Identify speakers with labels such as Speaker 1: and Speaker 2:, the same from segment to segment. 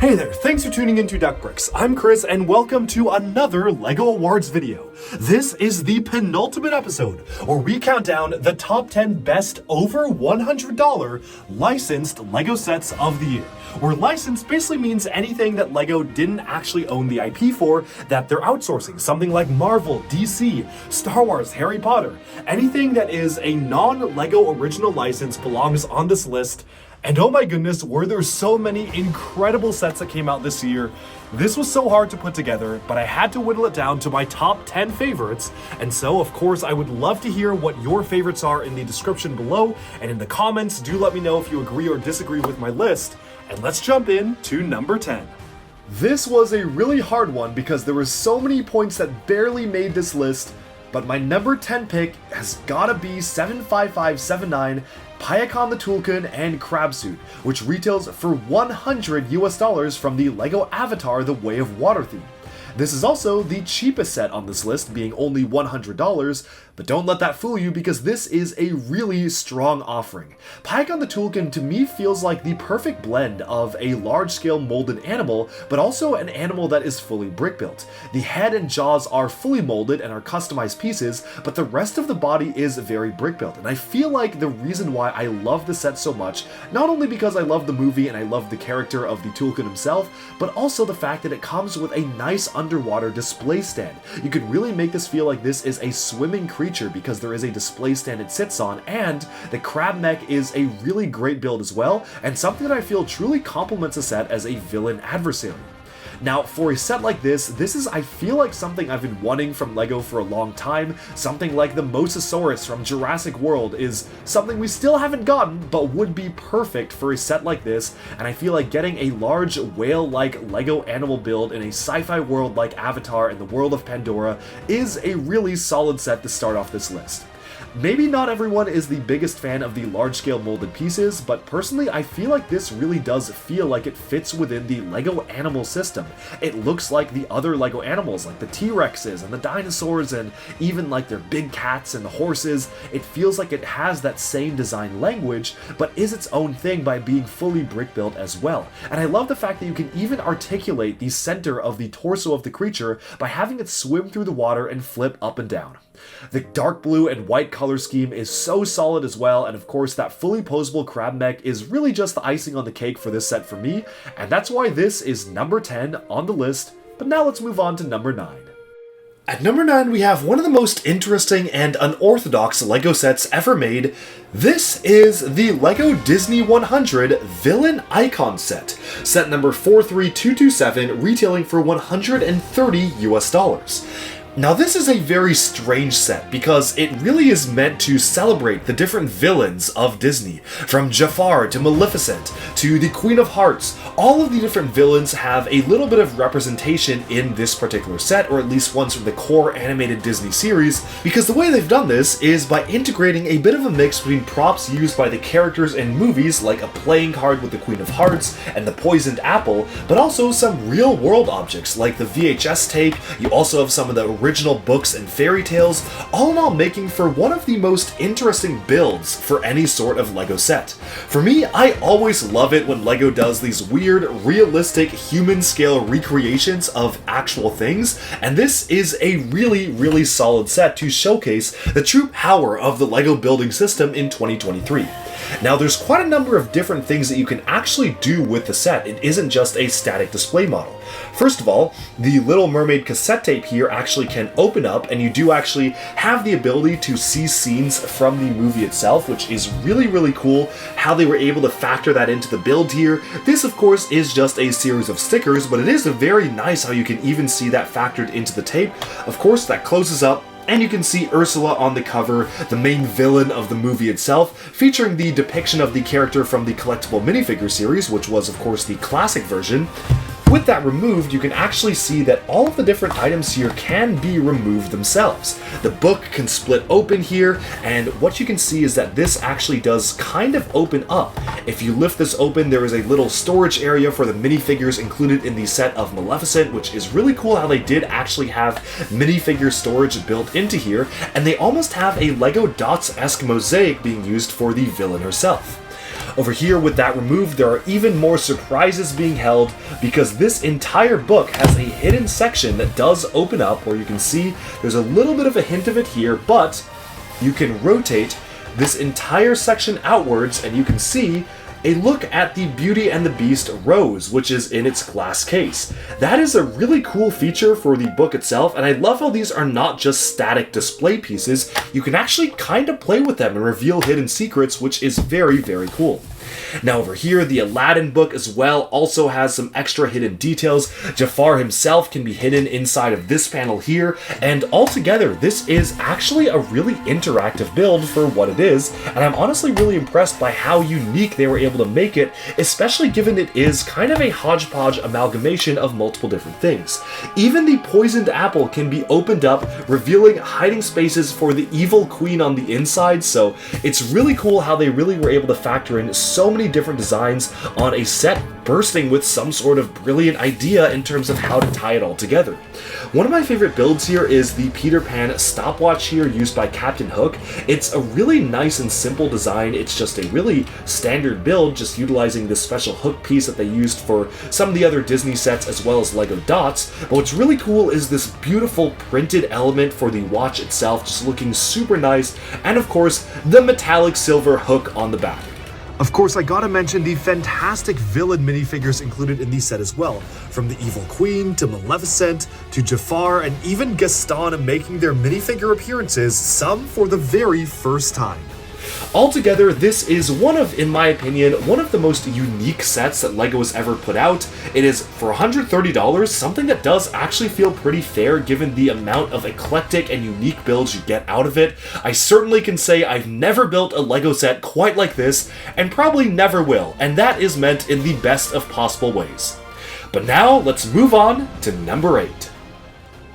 Speaker 1: Hey there, thanks for tuning into Duck Bricks. I'm Chris and welcome to another LEGO Awards video. This is the penultimate episode where we count down the top 10 best over $100 licensed LEGO sets of the year. Where licensed basically means anything that LEGO didn't actually own the IP for that they're outsourcing. Something like Marvel, DC, Star Wars, Harry Potter. Anything that is a non-LEGO original license belongs on this list. And oh my goodness, were there so many incredible sets that came out this year. This was so hard to put together, but I had to whittle it down to my top 10 favorites. And so, of course, I would love to hear what your favorites are in the description below. And in the comments, do let me know if you agree or disagree with my list. And let's jump in to number 10. This was a really hard one because there were so many points that barely made this list. But my number 10 pick has gotta be 75579 PacMan the Toolkin and Crabsuit, which retails for $100 from the LEGO Avatar The Way of Water theme. This is also the cheapest set on this list, being only $100, but don't let that fool you because this is a really strong offering. PacMan the Toolkin to me feels like the perfect blend of a large-scale molded animal, but also an animal that is fully brick-built. The head and jaws are fully molded and are customized pieces, but the rest of the body is very brick-built. And I feel like the reason why I love the set so much, not only because I love the movie and I love the character of the Toolkin himself, but also the fact that it comes with a nice underwater display stand. You could really make this feel like this is a swimming creature because there is a display stand it sits on, and the crab mech is a really great build as well, and something that I feel truly complements the set as a villain adversary. Now, for a set like this is, I feel like, something I've been wanting from LEGO for a long time. Something like the Mosasaurus from Jurassic World is something we still haven't gotten, but would be perfect for a set like this, and I feel like getting a large whale-like LEGO animal build in a sci-fi world like Avatar and the world of Pandora is a really solid set to start off this list. Maybe not everyone is the biggest fan of the large-scale molded pieces, but personally I feel like this really does feel like it fits within the LEGO animal system. It looks like the other LEGO animals, like the T-Rexes and the dinosaurs and even like their big cats and the horses. It feels like it has that same design language, but is its own thing by being fully brick-built as well. And I love the fact that you can even articulate the center of the torso of the creature by having it swim through the water and flip up and down. The dark blue and white color scheme is so solid as well, and of course that fully posable crab mech is really just the icing on the cake for this set for me, and that's why this is number 10 on the list. But now let's move on to number 9. At number 9 we have one of the most interesting and unorthodox LEGO sets ever made. This is the LEGO Disney 100 Villain Icon set, set number 43227, retailing for $130. Now this is a very strange set because it really is meant to celebrate the different villains of Disney. From Jafar to Maleficent to the Queen of Hearts, all of the different villains have a little bit of representation in this particular set, or at least ones from the core animated Disney series, because the way they've done this is by integrating a bit of a mix between props used by the characters in movies like a playing card with the Queen of Hearts and the poisoned apple, but also some real world objects like the VHS tape. You also have some of the original books and fairy tales, all in all making for one of the most interesting builds for any sort of LEGO set. For me, I always love it when LEGO does these weird, realistic, human-scale recreations of actual things, and this is a really, really solid set to showcase the true power of the LEGO building system in 2023. Now, there's quite a number of different things that you can actually do with the set. It isn't just a static display model. First of all, the Little Mermaid cassette tape here actually can open up, and you do actually have the ability to see scenes from the movie itself, which is really, really cool how they were able to factor that into the build here. This, of course, is just a series of stickers, but it is very nice how you can even see that factored into the tape. Of course, that closes up, and you can see Ursula on the cover, the main villain of the movie itself, featuring the depiction of the character from the collectible minifigure series, which was of course the classic version. With that removed, you can actually see that all of the different items here can be removed themselves. The book can split open here, and what you can see is that this actually does kind of open up. If you lift this open, there is a little storage area for the minifigures included in the set of Maleficent, which is really cool how they did actually have minifigure storage built into here, and they almost have a LEGO Dots-esque mosaic being used for the villain herself. Over here, with that removed, there are even more surprises being held because this entire book has a hidden section that does open up where you can see there's a little bit of a hint of it here, but you can rotate this entire section outwards and you can see a look at the Beauty and the Beast rose, which is in its glass case. That is a really cool feature for the book itself, and I love how these are not just static display pieces. You can actually kind of play with them and reveal hidden secrets, which is very, very cool. Now over here, the Aladdin book as well also has some extra hidden details. Jafar himself can be hidden inside of this panel here, and altogether this is actually a really interactive build for what it is, and I'm honestly really impressed by how unique they were able to make it, especially given it is kind of a hodgepodge amalgamation of multiple different things. Even the poisoned apple can be opened up, revealing hiding spaces for the evil queen on the inside, so it's really cool how they really were able to factor in so many different designs on a set bursting with some sort of brilliant idea in terms of how to tie it all together. One of my favorite builds here is the Peter Pan stopwatch here used by Captain Hook. It's a really nice and simple design. It's just a really standard build, just utilizing this special hook piece that they used for some of the other Disney sets as well as Lego dots. But what's really cool is this beautiful printed element for the watch itself, just looking super nice, and of course the metallic silver hook on the back. Of course, I gotta mention the fantastic villain minifigures included in the set as well, from the Evil Queen to Maleficent to Jafar and even Gaston making their minifigure appearances, some for the very first time. Altogether, this is in my opinion, one of the most unique sets that LEGO has ever put out. It is, for $130, something that does actually feel pretty fair given the amount of eclectic and unique builds you get out of it. I certainly can say I've never built a LEGO set quite like this, and probably never will, and that is meant in the best of possible ways. But now, let's move on to number 8.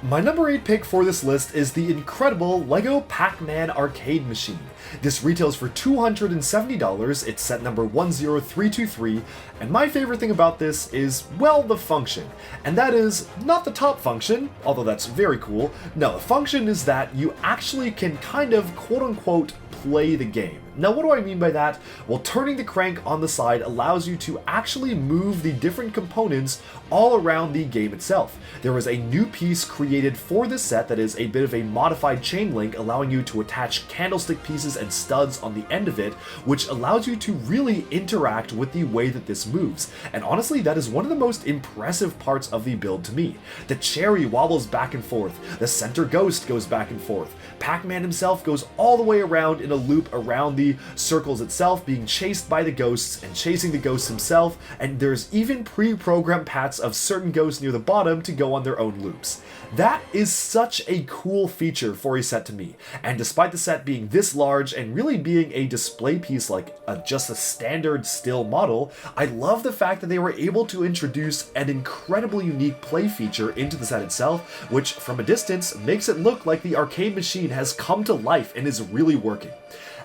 Speaker 1: My number 8 pick for this list is the incredible LEGO PacMan arcade machine. This retails for $270, it's set number 10323, and my favorite thing about this is, well, the function. And that is not the top function, although that's very cool. No, the function is that you actually can kind of, quote-unquote, play the game. Now, what do I mean by that? Well, turning the crank on the side allows you to actually move the different components all around the game itself. There was a new piece created for this set that is a bit of a modified chain link, allowing you to attach candlestick pieces and studs on the end of it, which allows you to really interact with the way that this moves. And honestly, that is one of the most impressive parts of the build to me. The cherry wobbles back and forth, the center ghost goes back and forth, Pac-Man himself goes all the way around in a loop around the circles itself, being chased by the ghosts and chasing the ghosts himself, and there's even pre-programmed paths of certain ghosts near the bottom to go on their own loops. That is such a cool feature for a set to me, and despite the set being this large and really being a display piece like just a standard still model, I love the fact that they were able to introduce an incredibly unique play feature into the set itself, which from a distance makes it look like the arcade machine has come to life and is really working.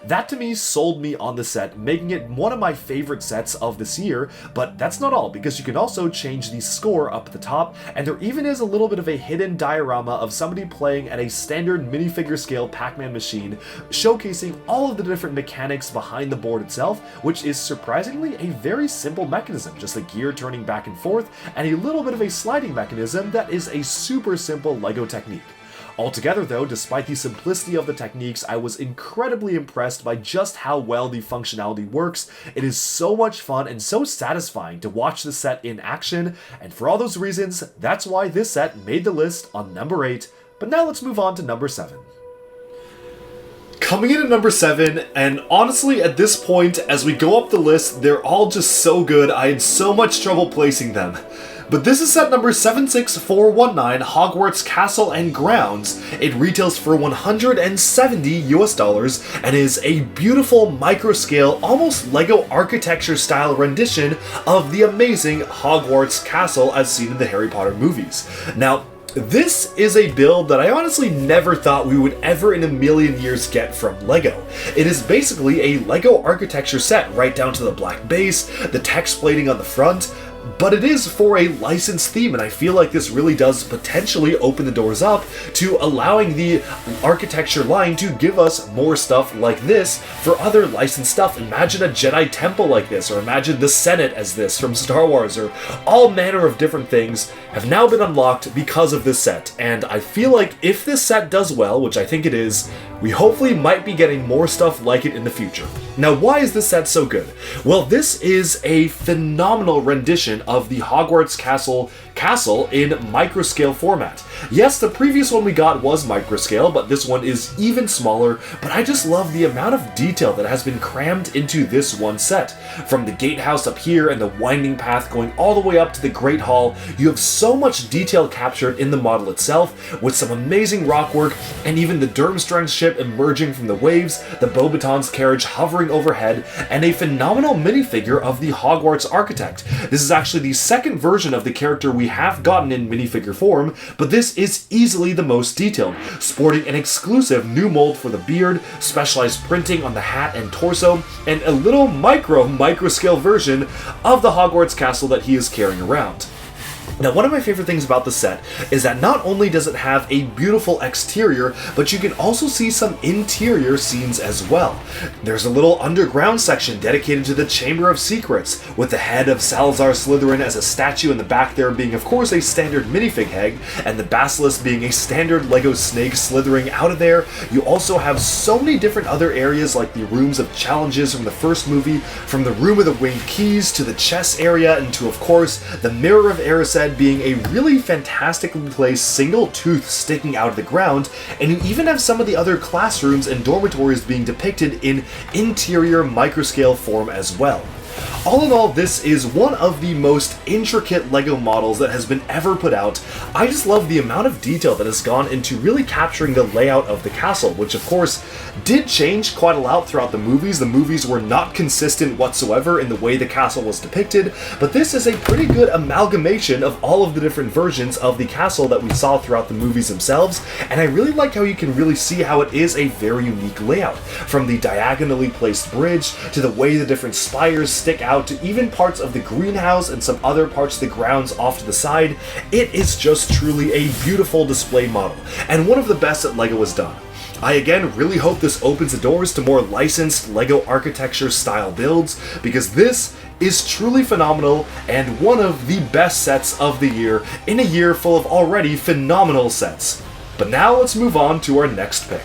Speaker 1: That to me sold me on the set, making it one of my favorite sets of this year, but that's not all, because you can also change the score up at the top, and there even is a little bit of a hidden diorama of somebody playing at a standard minifigure scale Pac-Man machine, showcasing all of the different mechanics behind the board itself, which is surprisingly a very simple mechanism, just a gear turning back and forth, and a little bit of a sliding mechanism that is a super simple LEGO technique. Altogether though, despite the simplicity of the techniques, I was incredibly impressed by just how well the functionality works. It is so much fun and so satisfying to watch the set in action, and for all those reasons, that's why this set made the list on number 8. But now let's move on to number 7. Coming in at number 7, and honestly at this point, as we go up the list, they're all just so good, I had so much trouble placing them. But this is set number 76419, Hogwarts Castle and Grounds. It retails for $170 and is a beautiful micro-scale, almost LEGO architecture style rendition of the amazing Hogwarts Castle as seen in the Harry Potter movies. Now, this is a build that I honestly never thought we would ever in a million years get from LEGO. It is basically a LEGO architecture set, right down to the black base, the text plating on the front, but it is for a licensed theme, and I feel like this really does potentially open the doors up to allowing the architecture line to give us more stuff like this for other licensed stuff. Imagine a Jedi temple like this, or imagine the Senate as this from Star Wars, or all manner of different things have now been unlocked because of this set. And I feel like if this set does well, which I think it is, we hopefully might be getting more stuff like it in the future. Now, why is this set so good? Well, this is a phenomenal rendition of the Hogwarts castle in microscale format. Yes, the previous one we got was microscale, but this one is even smaller, but I just love the amount of detail that has been crammed into this one set. From the gatehouse up here and the winding path going all the way up to the Great Hall, you have so much detail captured in the model itself, with some amazing rock work, and even the Durmstrang's ship emerging from the waves, the Beauxbaton's carriage hovering overhead, and a phenomenal minifigure of the Hogwarts architect. This is actually the second version of the character we have gotten in minifigure form, but this is easily the most detailed, sporting an exclusive new mold for the beard, specialized printing on the hat and torso, and a little microscale version of the Hogwarts castle that he is carrying around. Now, one of my favorite things about the set is that not only does it have a beautiful exterior, but you can also see some interior scenes as well. There's a little underground section dedicated to the Chamber of Secrets, with the head of Salazar Slytherin as a statue in the back there being, of course, a standard minifig head, and the basilisk being a standard Lego snake slithering out of there. You also have so many different other areas, like the rooms of challenges from the first movie, from the room of the winged keys to the chess area, and to, of course, the Mirror of Erised being a really fantastically placed single tooth sticking out of the ground, and you even have some of the other classrooms and dormitories being depicted in interior microscale form as well. All in all, this is one of the most intricate LEGO models that has been ever put out. I just love the amount of detail that has gone into really capturing the layout of the castle, which of course did change quite a lot throughout the movies. The movies were not consistent whatsoever in the way the castle was depicted, but this is a pretty good amalgamation of all of the different versions of the castle that we saw throughout the movies themselves, and I really like how you can really see how it is a very unique layout. From the diagonally placed bridge, to the way the different spires stick out, to even parts of the greenhouse and some other parts of the grounds off to the side, it is just truly a beautiful display model, and one of the best that LEGO has done. I again really hope this opens the doors to more licensed LEGO architecture style builds, because this is truly phenomenal and one of the best sets of the year in a year full of already phenomenal sets. But now let's move on to our next pick.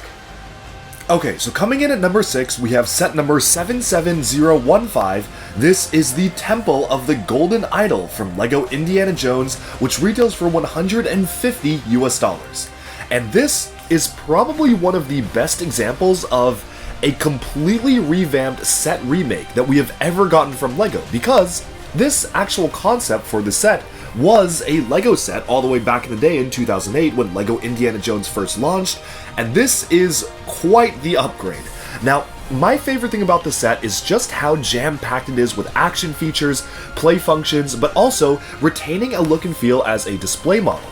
Speaker 1: Okay, so coming in at number 6, we have set number 77015. This is the Temple of the Golden Idol from LEGO Indiana Jones, which retails for $150 US. And this is probably one of the best examples of a completely revamped set remake that we have ever gotten from LEGO, because this actual concept for the set was a LEGO set all the way back in the day in 2008 when LEGO Indiana Jones first launched, and this is quite the upgrade. Now, my favorite thing about the set is just how jam-packed it is with action features, play functions, but also retaining a look and feel as a display model.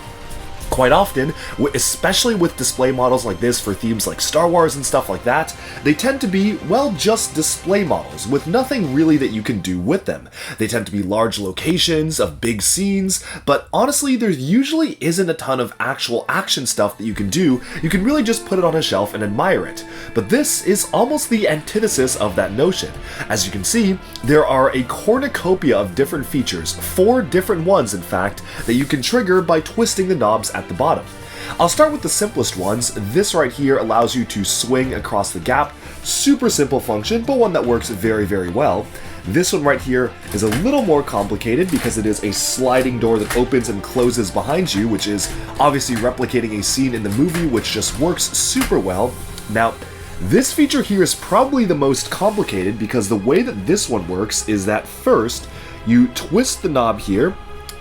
Speaker 1: Quite often, especially with display models like this for themes like Star Wars and stuff like that, they tend to be, well, just display models with nothing really that you can do with them. They tend to be large locations of big scenes, but honestly, there usually isn't a ton of actual action stuff that you can do. You can really just put it on a shelf and admire it. But this is almost the antithesis of that notion. As you can see, there are a cornucopia of different features, 4 different ones in fact, that you can trigger by twisting the knobs at the bottom. I'll start with the simplest ones. This right here allows you to swing across the gap. Super simple function, but one that works very, very well. This one right here is a little more complicated because it is a sliding door that opens and closes behind you, which is obviously replicating a scene in the movie, which just works super well. Now, this feature here is probably the most complicated because the way that this one works is that first, you twist the knob here,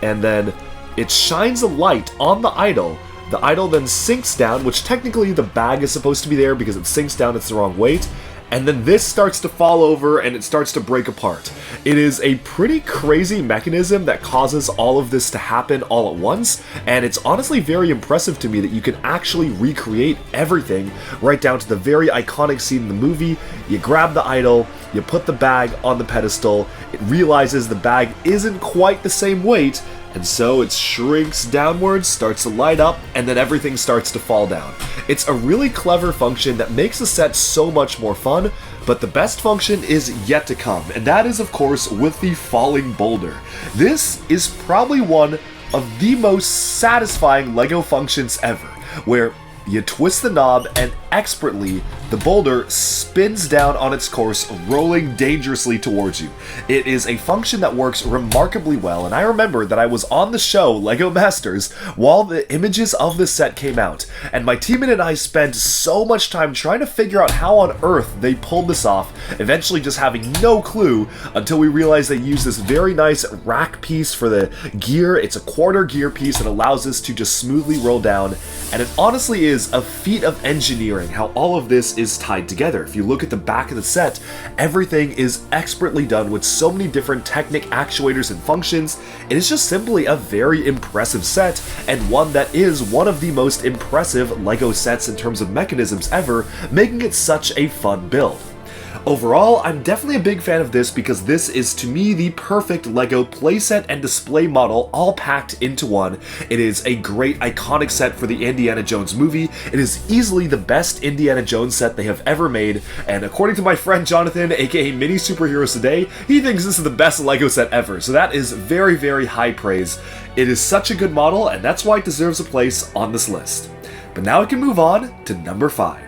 Speaker 1: and then it shines a light on the idol. The idol then sinks down, which technically the bag is supposed to be there because it sinks down, it's the wrong weight,
Speaker 2: and then this starts to fall over and it starts to break apart. It is a pretty crazy mechanism that causes all of this to happen all at once, and it's honestly very impressive to me that you can actually recreate everything right down to the very iconic scene in the movie. You grab the idol, you put the bag on the pedestal, it realizes the bag isn't quite the same weight, and so it shrinks downwards, starts to light up, and then everything starts to fall down. It's a really clever function that makes the set so much more fun, but the best function is yet to come, and that is of course with the falling boulder. This is probably one of the most satisfying LEGO functions ever, where you twist the knob and expertly the boulder spins down on its course, rolling dangerously towards you. It is a function that works remarkably well, and I remember that I was on the show LEGO Masters while the images of the set came out, and my teammate and I spent so much time trying to figure out how on earth they pulled this off, eventually just having no clue until we realized they used this very nice rack piece for the gear. It's a quarter gear piece that allows us to just smoothly roll down, and it honestly is a feat of engineering how all of this is tied together. If you look at the back of the set, everything is expertly done with so many different Technic actuators and functions. It is just simply a very impressive set, and one that is one of the most impressive LEGO sets in terms of mechanisms ever, making it such a fun build. Overall, I'm definitely a big fan of this because this is, to me, the perfect LEGO playset and display model all packed into one. It is a great iconic set for the Indiana Jones movie. It is easily the best Indiana Jones set they have ever made, and according to my friend Jonathan, aka Mini Superheroes Today, he thinks this is the best LEGO set ever, so that is very, very high praise. It is such a good model, and that's why it deserves a place on this list. But now we can move on to number 5.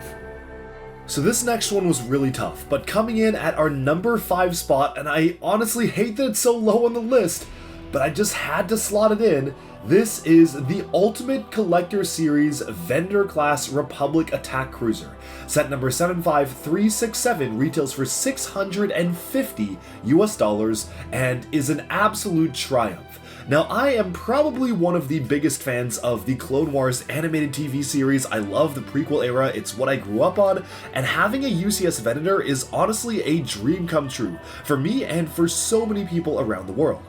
Speaker 2: So this next one was really tough, but coming in at our number 5 spot, and I honestly hate that it's so low on the list, but I just had to slot it in. This is the Ultimate Collector Series Vendor Class Republic Attack Cruiser. Set number 75367 retails for $650 US and is an absolute triumph. Now, I am probably one of the biggest fans of the Clone Wars animated TV series. I love the prequel era, it's what I grew up on, and having a UCS Venator is honestly a dream come true for me and for so many people around the world.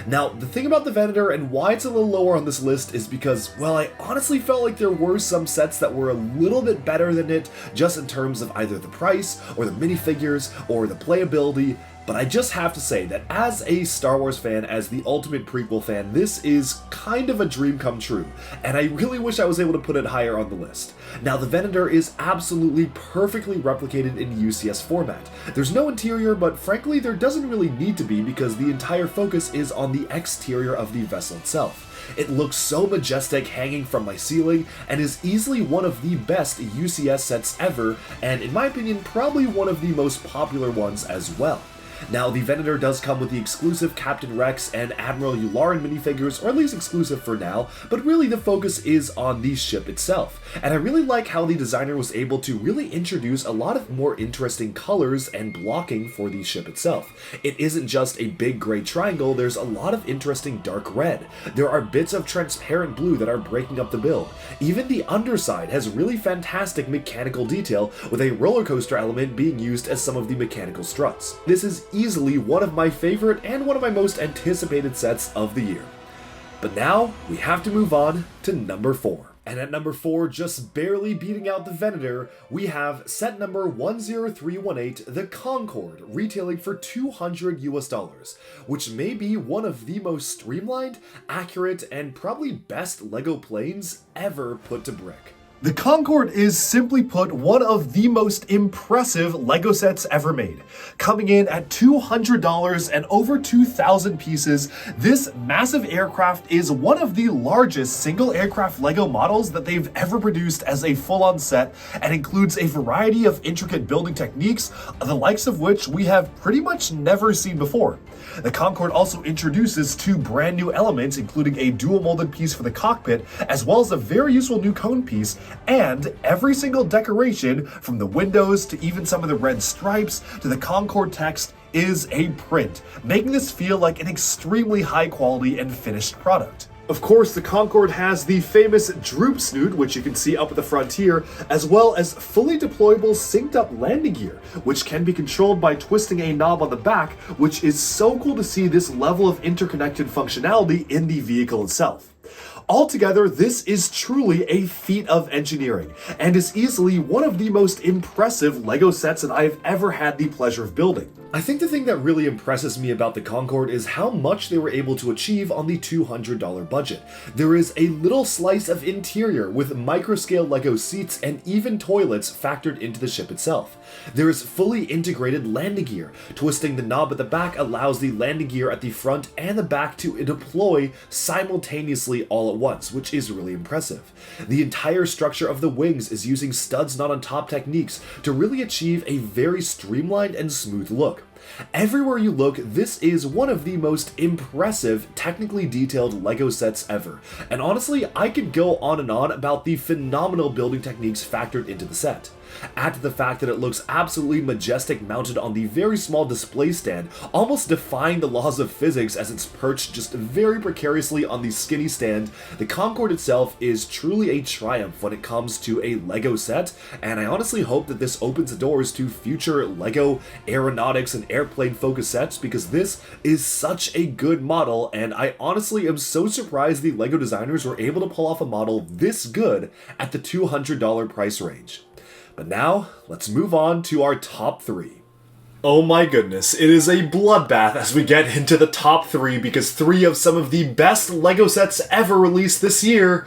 Speaker 2: Now, the thing about the Venator and why it's a little lower on this list is because, well, I honestly felt like there were some sets that were a little bit better than it, just in terms of either the price, or the minifigures, or the playability. But I just have to say that as a Star Wars fan, as the ultimate prequel fan, this is kind of a dream come true, and I really wish I was able to put it higher on the list. Now, the Venator is absolutely perfectly replicated in UCS format. There's no interior, but frankly there doesn't really need to be because the entire focus is on the exterior of the vessel itself. It looks so majestic hanging from my ceiling and is easily one of the best UCS sets ever, and in my opinion probably one of the most popular ones as well. Now, the Venator does come with the exclusive Captain Rex and Admiral Yularen minifigures, or at least exclusive for now, but really the focus is on the ship itself. And I really like how the designer was able to really introduce a lot of more interesting colors and blocking for the ship itself. It isn't just a big gray triangle, there's a lot of interesting dark red. There are bits of transparent blue that are breaking up the build. Even the underside has really fantastic mechanical detail, with a roller coaster element being used as some of the mechanical struts. This is easily one of my favorite and one of my most anticipated sets of the year. But now, we have to move on to number 4. And at number 4, just barely beating out the Venator, we have set number 10318, the Concord, retailing for $200 US, which may be one of the most streamlined, accurate, and probably best LEGO planes ever put to brick.
Speaker 1: The Concord is, simply put, one of the most impressive LEGO sets ever made. Coming in at $200 and over 2,000 pieces, this massive aircraft is one of the largest single aircraft LEGO models that they've ever produced as a full-on set, and includes a variety of intricate building techniques, the likes of which we have pretty much never seen before. The Concord also introduces 2 brand new elements, including a dual molded piece for the cockpit, as well as a very useful new cone piece, and every single decoration, from the windows to even some of the red stripes to the Concord text, is a print, making this feel like an extremely high quality and finished product. Of course, the Concord has the famous droop snoot, which you can see up at the front here, as well as fully deployable synced up landing gear, which can be controlled by twisting a knob on the back, which is so cool to see this level of interconnected functionality in the vehicle itself. Altogether, this is truly a feat of engineering, and is easily one of the most impressive LEGO sets that I have ever had the pleasure of building. I think the thing that really impresses me about the Concord is how much they were able to achieve on the $200 budget. There is a little slice of interior with microscale LEGO seats and even toilets factored into the ship itself. There is fully integrated landing gear. Twisting the knob at the back allows the landing gear at the front and the back to deploy simultaneously all at once, which is really impressive. The entire structure of the wings is using studs not on top techniques to really achieve a very streamlined and smooth look. Everywhere you look, this is one of the most impressive, technically detailed LEGO sets ever. And honestly, I could go on and on about the phenomenal building techniques factored into the set. Add to the fact that it looks absolutely majestic mounted on the very small display stand, almost defying the laws of physics as it's perched just very precariously on the skinny stand. The Concord itself is truly a triumph when it comes to a LEGO set, and I honestly hope that this opens the doors to future LEGO aeronautics and airplane focused sets, because this is such a good model, and I honestly am so surprised the LEGO designers were able to pull off a model this good at the $200 price range. But now, let's move on to our top 3. Oh my goodness, it is a bloodbath as we get into the top 3 because 3 of some of the best LEGO sets ever released this year.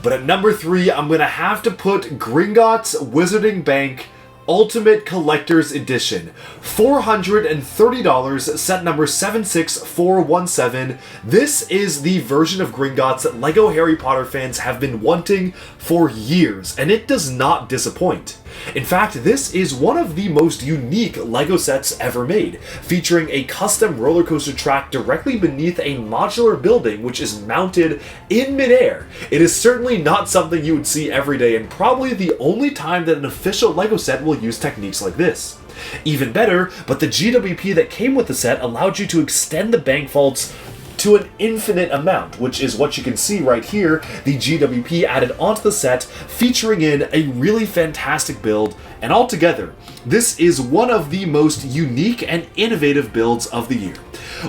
Speaker 1: But at number 3, I'm gonna have to put Gringotts Wizarding Bank Ultimate Collector's Edition. $430, set number 76417. This is the version of Gringotts that LEGO Harry Potter fans have been wanting for years, and it does not disappoint. In fact, this is one of the most unique LEGO sets ever made, featuring a custom roller coaster track directly beneath a modular building which is mounted in midair. It is certainly not something you would see every day, and probably the only time that an official LEGO set will use techniques like this. Even better, but the GWP that came with the set allowed you to extend the bank vaults to an infinite amount, which is what you can see right here, the GWP added onto the set, featuring in a really fantastic build, and altogether, this is one of the most unique and innovative builds of the year.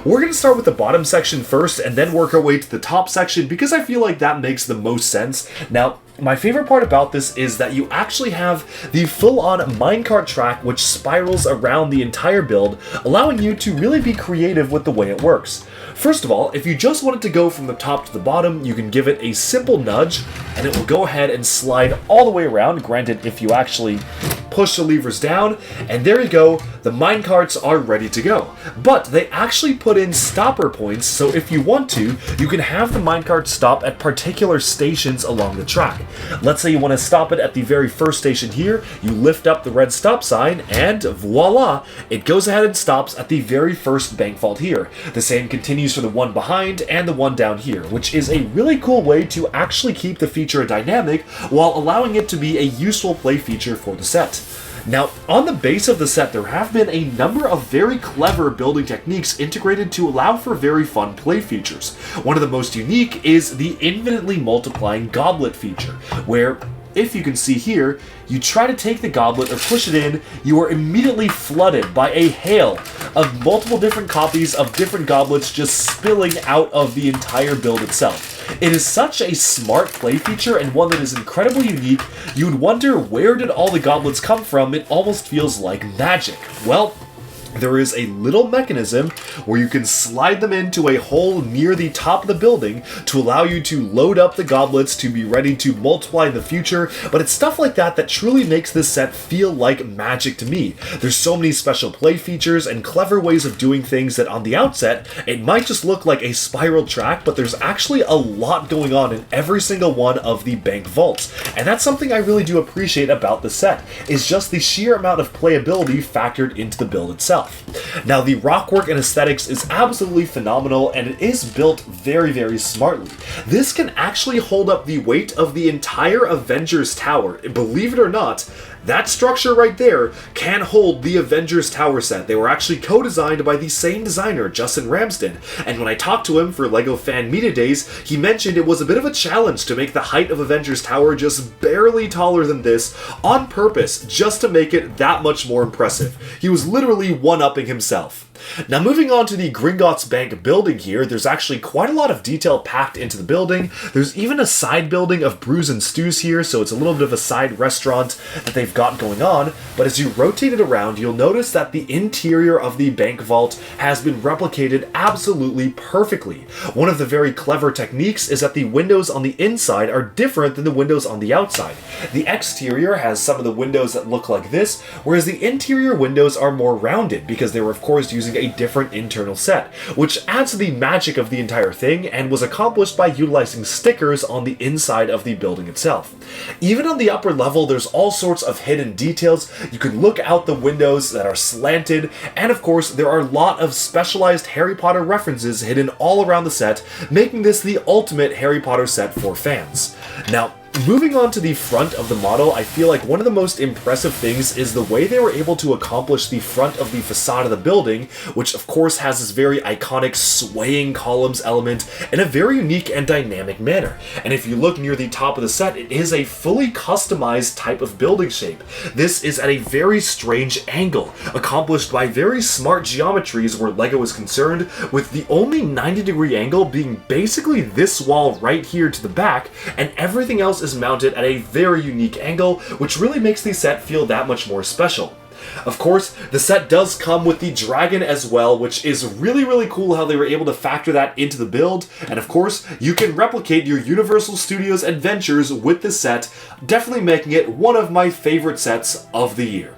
Speaker 1: We're going to start with the bottom section first, and then work our way to the top section, because I feel like that makes the most sense. Now, my favorite part about this is that you actually have the full-on minecart track which spirals around the entire build, allowing you to really be creative with the way it works. First of all, if you just wanted to go from the top to the bottom, you can give it a simple nudge, and it will go ahead and slide all the way around, granted if you actually push the levers down, and there you go, the minecarts are ready to go. But they actually put in stopper points, so if you want to, you can have the minecart stop at particular stations along the track. Let's say you want to stop it at the very first station here, you lift up the red stop sign, and voila, it goes ahead and stops at the very first bank vault here. The same continues for the one behind and the one down here, which is a really cool way to actually keep the feature dynamic while allowing it to be a useful play feature for the set. Now, on the base of the set, there have been a number of very clever building techniques integrated to allow for very fun play features. One of the most unique is the infinitely multiplying goblet feature, where, if you can see here, you try to take the goblet or push it in, you are immediately flooded by a hail of multiple different copies of different goblets just spilling out of the entire build itself. It is such a smart play feature and one that is incredibly unique. You would wonder, where did all the goblets come from? It almost feels like magic. Well, there is a little mechanism where you can slide them into a hole near the top of the building to allow you to load up the goblets to be ready to multiply in the future, but it's stuff like that that truly makes this set feel like magic to me. There's so many special play features and clever ways of doing things that on the outset, it might just look like a spiral track, but there's actually a lot going on in every single one of the bank vaults, and that's something I really do appreciate about the set, is just the sheer amount of playability factored into the build itself. Now, the rockwork and aesthetics is absolutely phenomenal, and it is built very, very smartly. This can actually hold up the weight of the entire Avengers Tower. Believe it or not,
Speaker 2: That structure right there can hold the Avengers Tower set. They were actually co-designed by the same designer, Justin Ramsden, and when I talked to him for LEGO Fan Media Days, he mentioned it was a bit of a challenge to make the height of Avengers Tower just barely taller than this on purpose, just to make it that much more impressive. He was literally one-upping himself. Now moving on to the Gringotts Bank building here, there's actually quite a lot of detail packed into the building. There's even a side building of brews and stews here, so it's a little bit of a side restaurant that they've got going on. But as you rotate it around, you'll notice that the interior of the bank vault has been replicated absolutely perfectly. One of the very clever techniques is that the windows on the inside are different than the windows on the outside. The exterior has some of the windows that look like this, whereas the interior windows are more rounded because they were of course using a different internal set, which adds to the magic of the entire thing and was accomplished by utilizing stickers on the inside of the building itself. Even on the upper level, there's all sorts of hidden details. You can look out the windows that are slanted, and of course there are a lot of specialized Harry Potter references hidden all around the set, making this the ultimate Harry Potter set for fans. Now, moving on to the front of the model, I feel like one of the most impressive things is the way they were able to accomplish the front of the facade of the building, which of course has this very iconic swaying columns element in a very unique and dynamic manner. And if you look near the top of the set, it is a fully customized type of building shape. This is at a very strange angle, accomplished by very smart geometries where LEGO is concerned, with the only 90-degree angle being basically this wall right here to the back, and everything else is mounted at a very unique angle, which really makes the set feel that much more special. Of course, the set does come with the dragon as well, which is really cool how they were able to factor that into the build, and of course, you can replicate your Universal Studios adventures with the set, definitely making it one of my favorite sets of the year.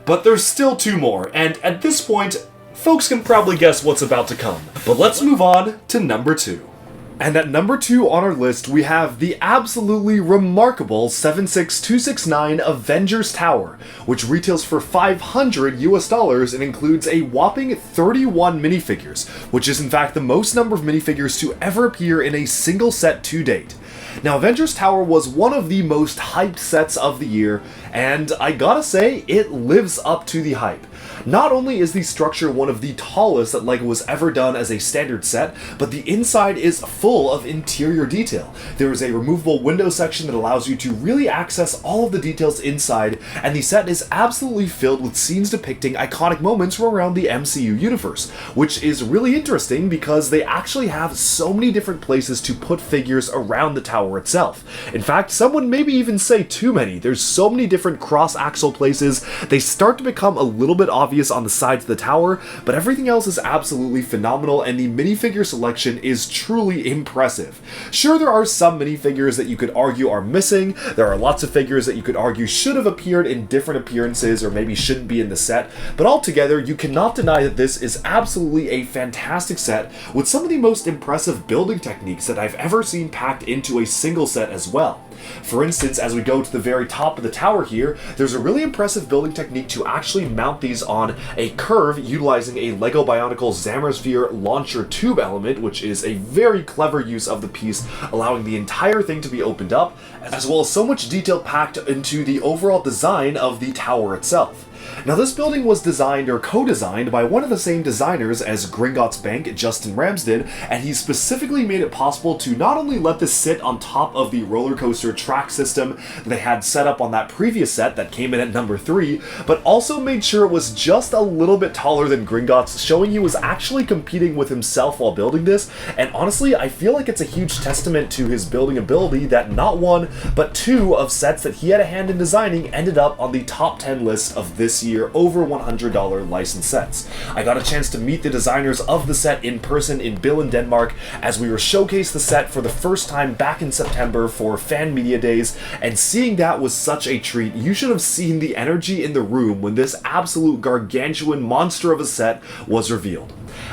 Speaker 2: But there's still two more, and at this point, folks can probably guess what's about to come. But let's move on to number 2. And at number 2 on our list, we have the absolutely remarkable 76269 Avengers Tower, which retails for $500 US and includes a whopping 31 minifigures, which is in fact the most number of minifigures to ever appear in a single set to date. Now, Avengers Tower was one of the most hyped sets of the year, and I gotta say, it lives up to the hype. Not only is the structure one of the tallest that LEGO has ever done as a standard set, but the inside is full of interior detail. There is a removable window section that allows you to really access all of the details inside, and the set is absolutely filled with scenes depicting iconic moments from around the MCU universe, which is really interesting because they actually have so many different places to put figures around the tower itself. In fact, some would maybe even say too many. There's so many different cross-axle places, they start to become a little bit obvious on the sides of the tower, but everything else is absolutely phenomenal, and the minifigure selection is truly impressive. Sure, there are some minifigures that you could argue are missing, there are lots of figures that you could argue should have appeared in different appearances or maybe shouldn't be in the set, but altogether, you cannot deny that this is absolutely a fantastic set with some of the most impressive building techniques that I've ever seen packed into a single set as well. For instance, as we go to the very top of the tower here, there's a really impressive building technique to actually mount these on a curve utilizing a LEGO Bionicle Zamasphere launcher tube element, which is a very clever use of the piece, allowing the entire thing to be opened up, as well as so much detail packed into the overall design of the tower itself. Now, this building was designed or co-designed by one of the same designers as Gringotts Bank, Justin Ramsden, and he specifically made it possible to not only let this sit on top of the roller coaster track system that they had set up on that previous set that came in at number 3, but also made sure it was just a little bit taller than Gringotts, showing he was actually competing with himself while building this, and honestly, I feel like it's a huge testament to his building ability that not one, but 2 of sets that he had a hand in designing ended up on the top 10 list of this year over $100 licensed sets. I got a chance to meet the designers of the set in person in Billund, Denmark, as we were showcased the set for the first time back in September for Fan Media Days, and seeing that was such a treat. You should have seen the energy in the room when this absolute gargantuan monster of a set was revealed.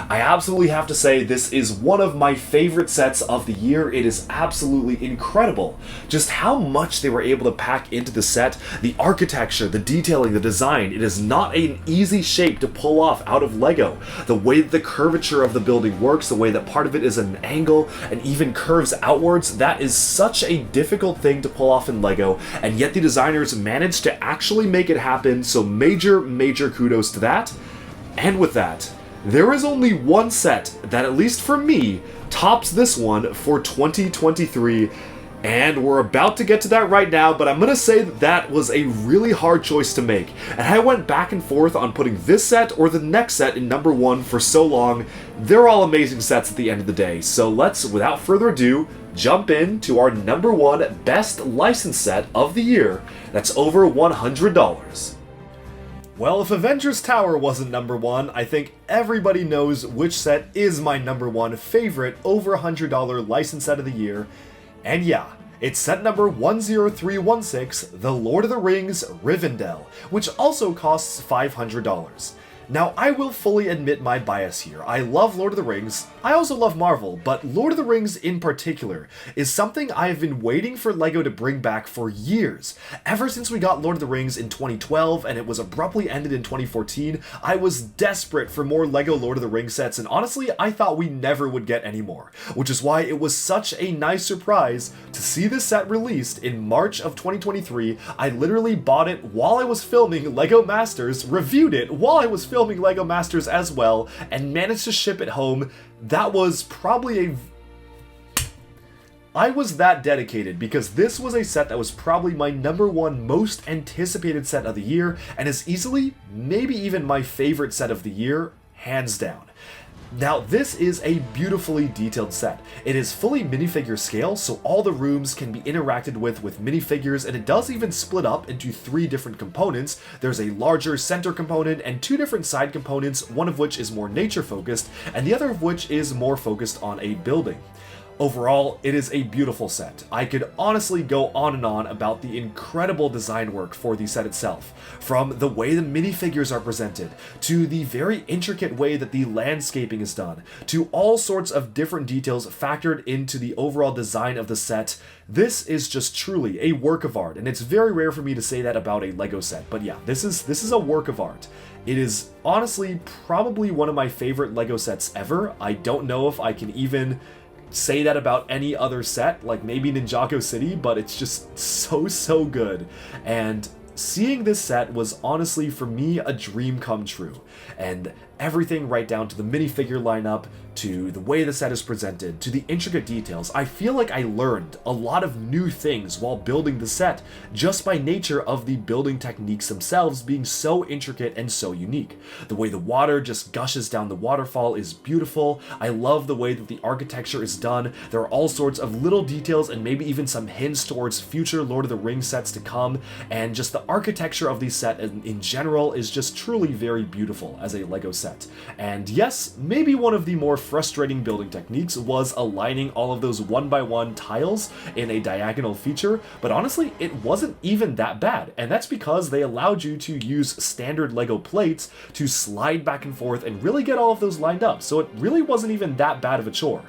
Speaker 2: I absolutely have to say this is one of my favorite sets of the year. It is absolutely incredible just how much they were able to pack into the set. The architecture, the detailing, the design. It is not an easy shape to pull off out of Lego. The way that the curvature of the building works, the way that part of it is an angle and even curves outwards, that is such a difficult thing to pull off in Lego, and yet the designers managed to actually make it happen, so major kudos to that. And with that, there is only one set that, at least for me, tops this one for 2023, and we're about to get to that right now, but I'm gonna say that that was a really hard choice to make, and I went back and forth on putting this set or the next set in number one for so long. They're all amazing sets at the end of the day, so let's, without further ado, jump into our number one best license set of the year that's over $100. Well, if Avengers Tower wasn't number one, I think everybody knows which set is my number one favorite over $100 license set of the year. And yeah, it's set number 10316, The Lord of the Rings Rivendell, which also costs $500. Now, I will fully admit my bias here. I love Lord of the Rings, I also love Marvel, but Lord of the Rings in particular is something I have been waiting for LEGO to bring back for years. Ever since we got Lord of the Rings in 2012 and it was abruptly ended in 2014, I was desperate for more LEGO Lord of the Rings sets, and honestly, I thought we never would get any more, which is why it was such a nice surprise to see this set released in March of 2023. I literally bought it while I was filming LEGO Masters, reviewed it while I was filming LEGO Masters as well, and managed to ship it home. That was probably I was that dedicated because this was a set that was probably my number one most anticipated set of the year, and is easily, maybe even my favorite set of the year, hands down. Now, this is a beautifully detailed set. It is fully minifigure scale, so all the rooms can be interacted with minifigures, and it does even split up into 3 different components. There's a larger center component and 2 different side components, one of which is more nature focused, and the other of which is more focused on a building. Overall, it is a beautiful set. I could honestly go on and on about the incredible design work for the set itself, from the way the minifigures are presented, to the very intricate way that the landscaping is done, to all sorts of different details factored into the overall design of the set. This is just truly a work of art, and it's very rare for me to say that about a LEGO set, but yeah, this is a work of art. It is honestly probably one of my favorite LEGO sets ever. I don't know if I can even say that about any other set, like maybe Ninjago City, but it's just so good. And seeing this set was honestly, for me, a dream come true. And everything right down to the minifigure lineup, to the way the set is presented, to the intricate details, I feel like I learned a lot of new things while building the set, just by nature of the building techniques themselves being so intricate and so unique. The way the water just gushes down the waterfall is beautiful. I love the way that the architecture is done. There are all sorts of little details and maybe even some hints towards future Lord of the Rings sets to come, and just the architecture of the set in general is just truly very beautiful as a LEGO set. And yes, maybe one of the more frustrating building techniques was aligning all of those 1x1 tiles in a diagonal feature, but honestly, it wasn't even that bad, and that's because they allowed you to use standard LEGO plates to slide back and forth and really get all of those lined up, so it really wasn't even that bad of a chore.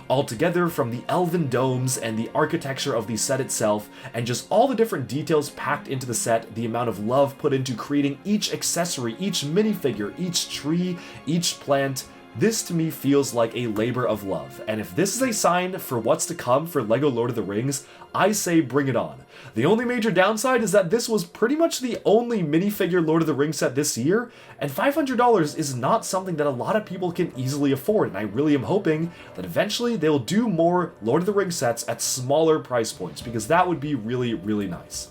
Speaker 2: Altogether, from the elven domes and the architecture of the set itself, and just all the different details packed into the set, the amount of love put into creating each accessory, each minifigure, each tree, each plant, this to me feels like a labor of love, and if this is a sign for what's to come for LEGO Lord of the Rings, I say bring it on. The only major downside is that this was pretty much the only minifigure Lord of the Rings set this year, and $500 is not something that a lot of people can easily afford, and I really am hoping that eventually they'll do more Lord of the Rings sets at smaller price points, because that would be really nice.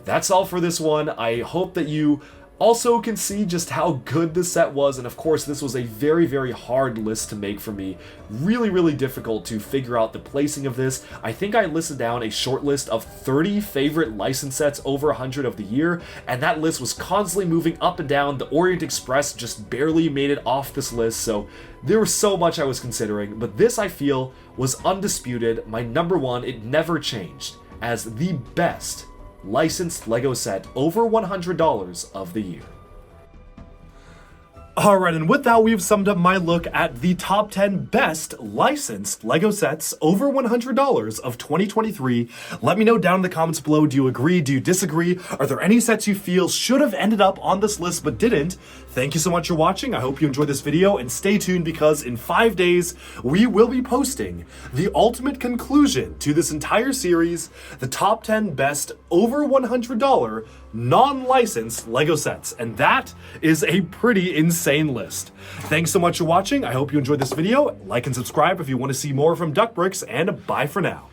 Speaker 2: That's all for this one. I hope that you also can see just how good this set was, and of course this was a very hard list to make for me. Really difficult to figure out the placing of this. I think I listed down a short list of 30 favorite license sets over 100 of the year, and that list was constantly moving up and down. The Orient Express just barely made it off this list, so there was so much I was considering, but this I feel was undisputed, my number one. It never changed as the best licensed LEGO set over $100 of the year.
Speaker 1: Alright, and with that, we've summed up my look at the top 10 best licensed LEGO sets over $100 of 2023. Let me know down in the comments below, do you agree, do you disagree? Are there any sets you feel should have ended up on this list but didn't? Thank you so much for watching, I hope you enjoyed this video, and stay tuned because in 5 days, we will be posting the ultimate conclusion to this entire series, the top 10 best over $100 non-licensed LEGO sets, and that is a pretty insane list. Thanks so much for watching. I hope you enjoyed this video. Like and subscribe if you want to see more from Duck Bricks, and bye for now.